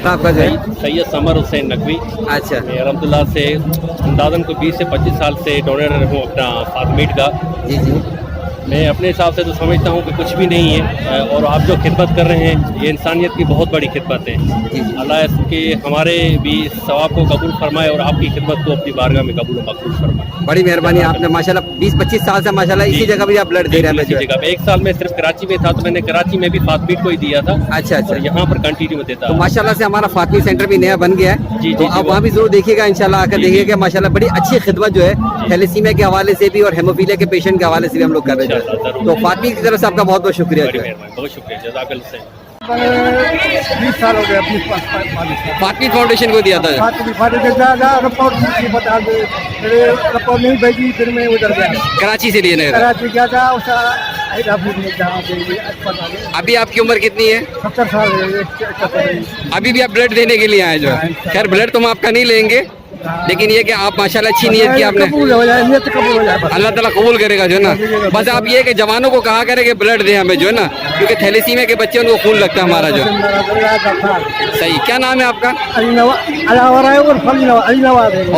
आपका जो है सैयद समर हुसैन नकवी। अच्छा, मैं अलहमदुल्ला से अंदाज़न को 20 से 25 साल से डोनर हूँ अपना फातमीट का। जी जी, मैं अपने हिसाब से तो समझता हूँ कि कुछ भी नहीं है, और आप जो खिदमत कर रहे हैं ये इंसानियत की बहुत बड़ी खिदमत है। जी जी, अल्लाह इसके हमारे भी सवाब को कबूल फरमाए और आपकी खिदमत को अपनी बारगाह में कबूल मकबूल फरमाए। बड़ी मेहरबानी। आपने माशाल्लाह 20-25 साल से माशाल्लाह इसी जगह भी आप ब्लड दे रहे हैं इसी जो है। जगह पे 1 साल में सिर्फ कराची में था, तो मैंने कराची में भी फातमीट को ही दिया था। अच्छा अच्छा, और यहाँ पर कंटिन्यू में देता तो माशाल्लाह से हमारा फातमी सेंटर भी नया बन गया है। जी, तो जी, आप वो- वहाँ भी जरूर देखिएगा, इंशाल्लाह आकर जी, देखिएगा। माशाल्लाह बड़ी अच्छी खिदमत जो है थैलेसीमिया के हवाले से भी और हेमोफीलिया के पेशेंट के हवाले से भी हम लोग कर रहे हैं। इंशाल्लाह, जरूर। तो फातमी की तरफ से आपका बहुत बहुत शुक्रिया बड़ी जो है। मेहरबानी, बहुत शुक्रिया, जज़ाकल्लाह खैर। 20 साल हो गए अपनी फातमी फाउंडेशन को दिया था। रिपोर्ट बता दे, रिपोर्ट नहीं भेजी, फिर मैं उधर गया, कराची से लिए नहीं। कराची गया था, अस्पताल। अभी आपकी उम्र कितनी है? 70 साल है। अभी भी आप ब्लड देने के लिए आए जो है। खैर ब्लड तो हम आपका नहीं लेंगे, लेकिन ये कि आप माशाल्लाह अच्छी नीयत की आपने, कबूल हो जाए, नियत कबूल हो जाए। अल्लाह ताला कबूल करेगा जो है ना। बस आप ये कि जवानों को कहा करें कि ब्लड दें हमें जो है ना, क्योंकि थैलेसीमिया के बच्चे उनको खून लगता है हमारा जो। सही, क्या नाम है आपका?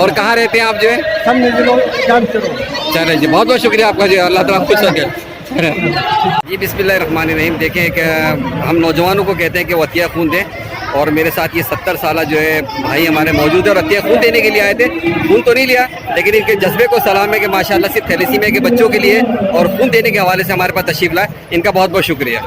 और कहाँ रहते हैं आप जो है? चले जी, बहुत बहुत शुक्रिया आपका जो, अल्लाह ताला खुश रखे। जी बिस्मिल्लाहिर्रहमानिर्रहीम। देखें कि हम नौजवानों को कहते हैं कि वो अतिया खून दें, और मेरे साथ ये 70 साल जो है भाई हमारे मौजूद है और अतिया खून देने के लिए आए थे। खून तो नहीं लिया, लेकिन इनके जज्बे को सलाम है कि माशाल्लाह सिर्फ थैलेसीमिया के बच्चों के लिए और खून देने के हवाले से हमारे पास तशरीफ़ लाए। इनका बहुत बहुत शुक्रिया।